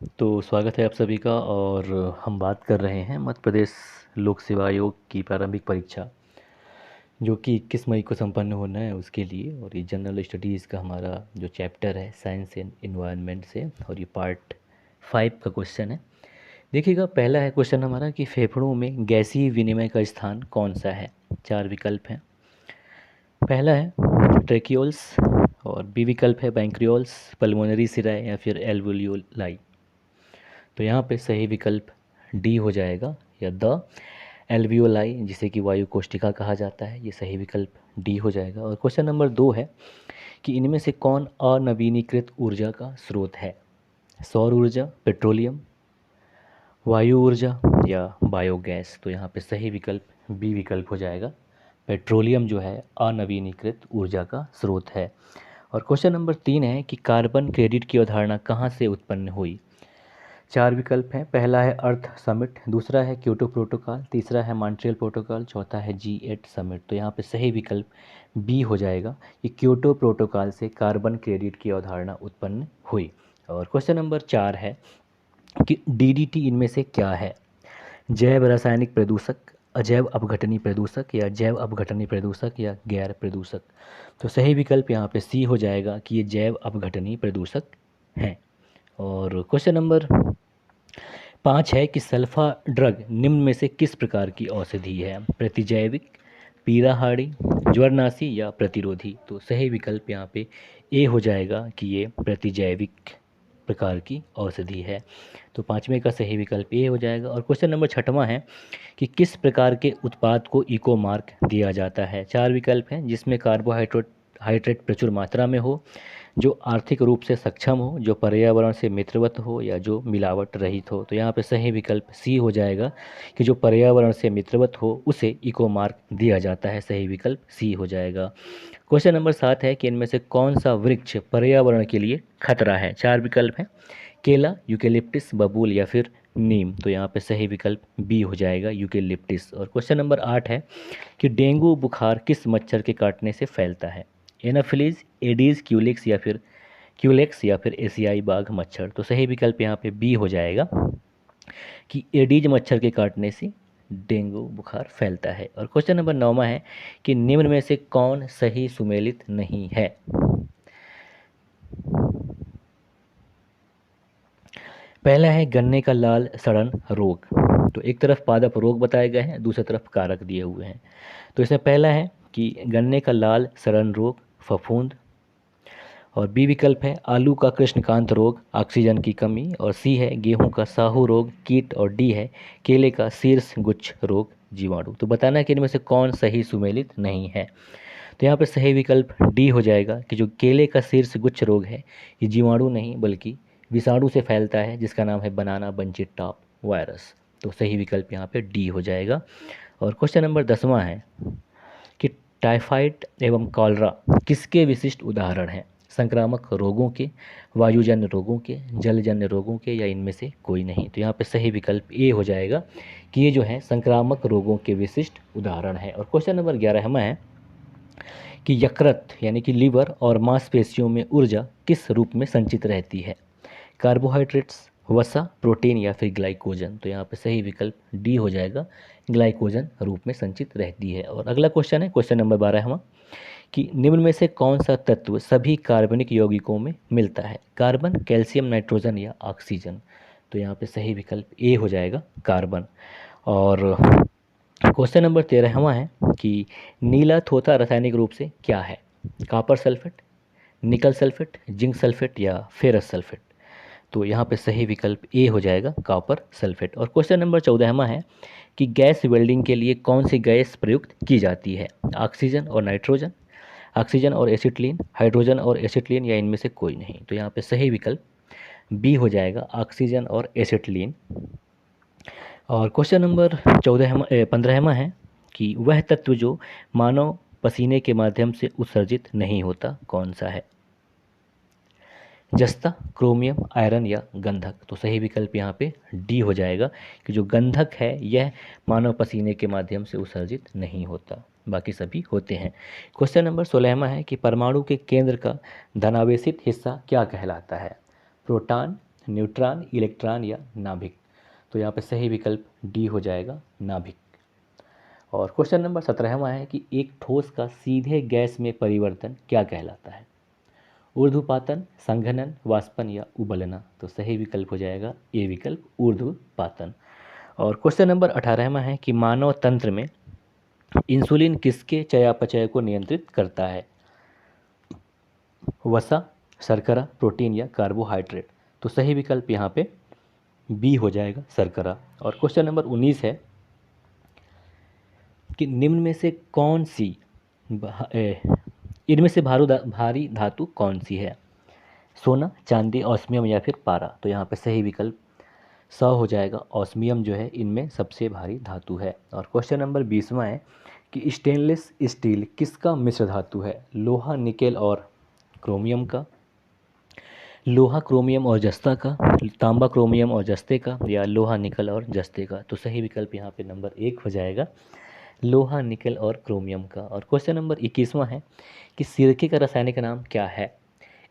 तो स्वागत है आप सभी का। और हम बात कर रहे हैं मध्य प्रदेश लोक सेवा आयोग की प्रारंभिक परीक्षा जो कि 21 मई को संपन्न होना है उसके लिए। और ये जनरल स्टडीज़ का हमारा जो चैप्टर है साइंस एंड इन्वायरमेंट से, और ये पार्ट 5 का क्वेश्चन है। देखिएगा, पहला है क्वेश्चन हमारा कि फेफड़ों में गैसीय विनिमय का स्थान कौन सा है। चार विकल्प हैं। पहला है ट्रेक्यूल्स, और बी विकल्प है बैंक्रियोल्स, पल्मोनरी सिराए या फिर एल्वोलियोलाई। तो यहाँ पे सही विकल्प डी हो जाएगा, या द एल्वियोलाई, जिसे कि वायु कोष्ठिका कहा जाता है। ये सही विकल्प डी हो जाएगा। और क्वेश्चन नंबर 2 है कि इनमें से कौन अनवीनीकृत ऊर्जा का स्रोत है। सौर ऊर्जा, पेट्रोलियम, वायु ऊर्जा या बायोगैस। तो यहाँ पे सही विकल्प बी विकल्प हो जाएगा। पेट्रोलियम जो है अनवीनीकृत ऊर्जा का स्रोत है। और क्वेश्चन नंबर 3 है कि कार्बन क्रेडिट की अवधारणा कहाँ से उत्पन्न हुई। चार विकल्प हैं। पहला है अर्थ समिट, दूसरा है क्योटो प्रोटोकॉल, तीसरा है मॉन्ट्रियल प्रोटोकॉल, चौथा है G8 समिट। तो यहाँ पे सही विकल्प बी हो जाएगा कि क्योटो प्रोटोकॉल से कार्बन क्रेडिट की अवधारणा उत्पन्न हुई। और क्वेश्चन नंबर 4 है कि DDT इनमें से क्या है। जैव रासायनिक प्रदूषक, अजैव अपघटनीय प्रदूषक, या जैव अपघटनीय प्रदूषक, या गैर प्रदूषक। तो सही विकल्प यहाँ पे सी हो जाएगा कि ये जैव अपघटनीय प्रदूषक हैं। और क्वेश्चन नंबर 5 है कि सल्फा ड्रग निम्न में से किस प्रकार की औषधि है। प्रतिजैविक, पीड़ाहारी, ज्वरनाशी या प्रतिरोधी। तो सही विकल्प यहाँ पे ए हो जाएगा कि ये प्रतिजैविक प्रकार की औषधि है। तो पाँचवें का सही विकल्प ए हो जाएगा। और क्वेश्चन नंबर 6वां है कि किस प्रकार के उत्पाद को इको मार्क दिया जाता है। चार विकल्प हैं जिसमें कार्बोहाइड्रेट हाइड्रेट प्रचुर मात्रा में हो, जो आर्थिक रूप से सक्षम हो, जो पर्यावरण से मित्रवत हो, या जो मिलावट रहित हो। तो यहाँ पे सही विकल्प सी हो जाएगा कि जो पर्यावरण से मित्रवत हो उसे इको मार्क दिया जाता है। सही विकल्प सी हो जाएगा। क्वेश्चन नंबर 7 है कि इनमें से कौन सा वृक्ष पर्यावरण के लिए खतरा है। चार विकल्प हैं। केला, यूकेलिप्टिस, बबूल या फिर नीम। तो यहाँ पे सही विकल्प बी हो जाएगा, यूकेलिप्टिस। और क्वेश्चन नंबर 8 है कि डेंगू बुखार किस मच्छर के काटने से फैलता है। एनाफिलीज, एडीज, क्यूलेक्स या फिर एशियाई बाघ मच्छर। तो सही विकल्प यहाँ पे बी हो जाएगा कि एडीज मच्छर के काटने से डेंगू बुखार फैलता है। और क्वेश्चन नंबर 9वां है कि निम्न में से कौन सही सुमेलित नहीं है। पहला है गन्ने का लाल सड़न रोग। तो एक तरफ पादप रोग बताए गए हैं, दूसरी तरफ कारक दिए हुए हैं। तो इसमें पहला है कि गन्ने का लाल सड़न रोग फफूंद, और बी विकल्प है आलू का कृष्णकांत रोग ऑक्सीजन की कमी, और सी है गेहूं का साहू रोग कीट, और डी है केले का शीर्ष गुच्छ रोग जीवाणु। तो बताना है कि इनमें से कौन सही सुमेलित नहीं है। तो यहाँ पे सही विकल्प डी हो जाएगा कि जो केले का शीर्ष गुच्छ रोग है ये जीवाणु नहीं बल्कि विषाणु से फैलता है, जिसका नाम है बनाना बंचिट टॉप वायरस। तो सही विकल्प यहाँ पे डी हो जाएगा। और क्वेश्चन नंबर 10वां है कि टाइफाइड एवं कॉलरा किसके विशिष्ट उदाहरण हैं। संक्रामक रोगों के, वायुजन्य रोगों के, जलजन्य रोगों के, या इनमें से कोई नहीं। तो यहाँ पे सही विकल्प ए हो जाएगा कि ये जो है संक्रामक रोगों के विशिष्ट उदाहरण है। और क्वेश्चन नंबर 11वां है कि यकृत यानी कि लीवर और मांसपेशियों में ऊर्जा किस रूप में संचित रहती है। कार्बोहाइड्रेट्स, वसा, प्रोटीन या फिर ग्लाइकोजन। तो यहाँ पे सही विकल्प डी हो जाएगा, ग्लाइकोजन रूप में संचित रहती है। और अगला क्वेश्चन है क्वेश्चन नंबर 12वां कि निम्न में से कौन सा तत्व सभी कार्बनिक यौगिकों में मिलता है। कार्बन, कैल्शियम, नाइट्रोजन या ऑक्सीजन। तो यहाँ पे सही विकल्प ए हो जाएगा, कार्बन। और क्वेश्चन नंबर 13वां है कि नीला थोथा रासायनिक रूप से क्या है। कॉपर सल्फेट, निकल सल्फेट, जिंक सल्फेट या फेरस सल्फेट। तो यहाँ पे सही विकल्प ए हो जाएगा, कॉपर सल्फेट। और क्वेश्चन नंबर 14वां है कि गैस वेल्डिंग के लिए कौन सी गैस प्रयुक्त की जाती है। ऑक्सीजन और नाइट्रोजन, ऑक्सीजन और एसिटिलीन, हाइड्रोजन और एसिटिलीन, या इनमें से कोई नहीं। तो यहाँ पे सही विकल्प बी हो जाएगा, ऑक्सीजन और एसिटिलीन। और क्वेश्चन नंबर 15वां है कि वह तत्व जो मानव पसीने के माध्यम से उत्सर्जित नहीं होता कौन सा है। जस्ता, क्रोमियम, आयरन या गंधक। तो सही विकल्प यहाँ पे डी हो जाएगा कि जो गंधक है यह मानव पसीने के माध्यम से उत्सर्जित नहीं होता, बाकी सभी होते हैं। क्वेश्चन नंबर 16वां है कि परमाणु के केंद्र का धनावेशित हिस्सा क्या कहलाता है। प्रोटॉन, न्यूट्रॉन, इलेक्ट्रॉन या नाभिक। तो यहाँ पे सही विकल्प डी हो जाएगा, नाभिक। और क्वेश्चन नंबर 17वां है कि एक ठोस का सीधे गैस में परिवर्तन क्या कहलाता है? ऊर्ध्वपातन, संघनन, वाष्पन या उबलना। तो सही विकल्प हो जाएगा ए विकल्प, ऊर्ध्वपातन। और क्वेश्चन नंबर 18वां है कि मानव तंत्र में इंसुलिन किसके चयापचय को नियंत्रित करता है? वसा, शर्करा, प्रोटीन या कार्बोहाइड्रेट। तो सही विकल्प यहाँ पे बी हो जाएगा, शर्करा। और क्वेश्चन नंबर 19 है कि निम्न में से कौन सी इनमें से भारी धातु कौन सी है? सोना, चांदी, ऑस्मियम या फिर पारा। तो यहाँ पे सही विकल्प स हो जाएगा, ऑस्मियम जो है इनमें सबसे भारी धातु है। और क्वेश्चन नंबर 20वां है कि स्टेनलेस स्टील किसका मिश्र धातु है? लोहा, निकेल और क्रोमियम का, लोहा, क्रोमियम और जस्ता का, तांबा, क्रोमियम और जस्ते का, या लोहा, निकल और जस्ते का। तो सही विकल्प यहाँ पे नंबर 1 हो जाएगा, लोहा, निकल और क्रोमियम का। और क्वेश्चन नंबर 21वां है कि सिरके का रासायनिक नाम क्या है?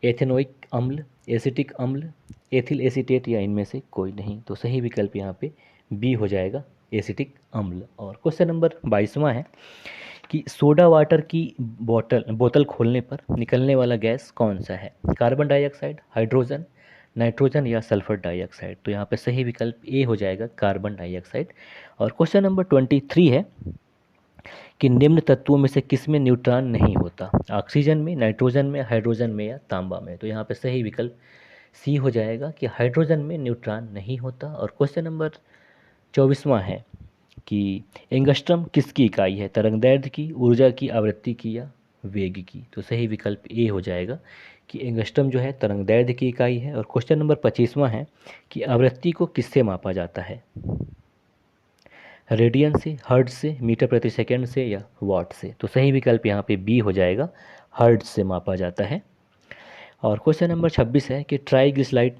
एथेनोइक अम्ल, एसिटिक अम्ल, एथिल एसीटेट या इनमें से कोई नहीं। तो सही विकल्प यहाँ पे बी हो जाएगा, एसिटिक अम्ल। और क्वेश्चन नंबर 22वां है कि सोडा वाटर की बोतल खोलने पर निकलने वाला गैस कौन सा है? कार्बन डाइऑक्साइड, हाइड्रोजन, नाइट्रोजन या सल्फर डाइऑक्साइड। तो यहाँ पे सही विकल्प ए हो जाएगा, कार्बन डाइऑक्साइड। और क्वेश्चन नंबर 23 है कि निम्न तत्वों में से किसमें न्यूट्रॉन नहीं होता? ऑक्सीजन में, नाइट्रोजन में, हाइड्रोजन में या तांबा में। तो यहाँ पे सही विकल्प सी हो जाएगा कि हाइड्रोजन में न्यूट्रॉन नहीं होता। और क्वेश्चन नंबर 24वां है कि एंगस्ट्रम किसकी इकाई है? तरंगदैर्ध्य की, ऊर्जा की, आवृत्ति की या वेग की। तो सही विकल्प ए हो जाएगा कि एंगस्ट्रम जो है तरंगदैर्ध्य की इकाई है। और क्वेश्चन नंबर 25वां है कि आवृत्ति को किससे मापा जाता है? रेडियन से, हर्ट्ज से, मीटर प्रति सेकंड से या वाट से। तो सही विकल्प यहाँ पे बी हो जाएगा, हर्ट्ज से मापा जाता है। और क्वेश्चन नंबर 26 है कि ट्राइग्लिसराइड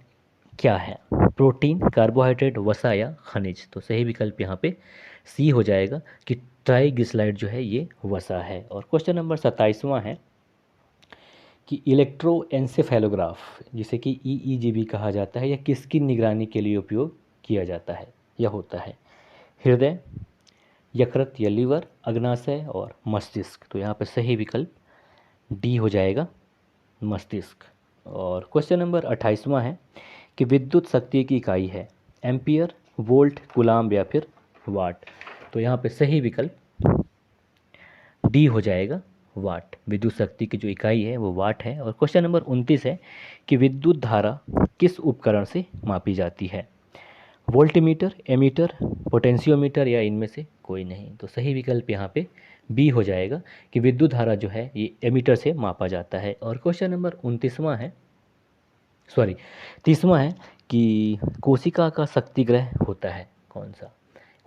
क्या है? प्रोटीन, कार्बोहाइड्रेट, वसा या खनिज। तो सही विकल्प यहाँ पे सी हो जाएगा कि ट्राइग्लिसराइड जो है ये वसा है। और क्वेश्चन नंबर 27वां है कि इलेक्ट्रोएन्सेफेलोग्राफ, जिसे कि ईईजी भी कहा जाता है, यह किसकी निगरानी के लिए उपयोग किया जाता है या होता है? हृदय, यकृत या लीवर, अग्नाशय और मस्तिष्क। तो यहाँ पे सही विकल्प डी हो जाएगा, मस्तिष्क। और क्वेश्चन नंबर 28वां है कि विद्युत शक्ति की इकाई है एम्पियर, वोल्ट, कूलाम्ब या फिर वाट। तो यहाँ पे सही विकल्प डी हो जाएगा, वाट। विद्युत शक्ति की जो इकाई है वो वाट है। और क्वेश्चन नंबर 29 है कि विद्युत धारा किस उपकरण से मापी जाती है? वोल्टमीटर, एमीटर, पोटेंशियोमीटर या इनमें से कोई नहीं। तो सही विकल्प यहाँ पे बी हो जाएगा कि विद्युत धारा जो है ये एमीटर से मापा जाता है। और क्वेश्चन नंबर 30वां है कि कोशिका का शक्तिग्रह होता है कौन सा?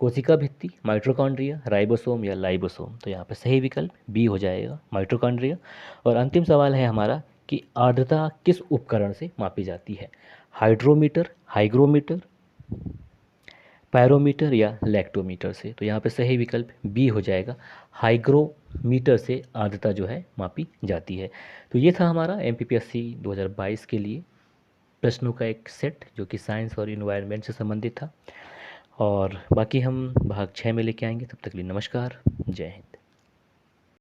कोशिका भित्ति, माइटोकॉन्ड्रिया, राइबोसोम या लाइबोसोम। तो यहाँ पे सही विकल्प बी हो जाएगा, माइटोकॉन्ड्रिया। और अंतिम सवाल है हमारा कि आर्द्रता किस उपकरण से मापी जाती है? हाइड्रोमीटर, हाइग्रोमीटर, पैरोमीटर या लैक्टोमीटर से। तो यहाँ पे सही विकल्प बी हो जाएगा, हाइग्रोमीटर से आर्द्रता जो है मापी जाती है। तो ये था हमारा एमपीपीएससी 2022 के लिए प्रश्नों का एक सेट जो कि साइंस और इन्वायरमेंट से संबंधित था। और बाकी हम भाग 6 में लेके आएंगे। तब तक के लिए नमस्कार, जय हिंद।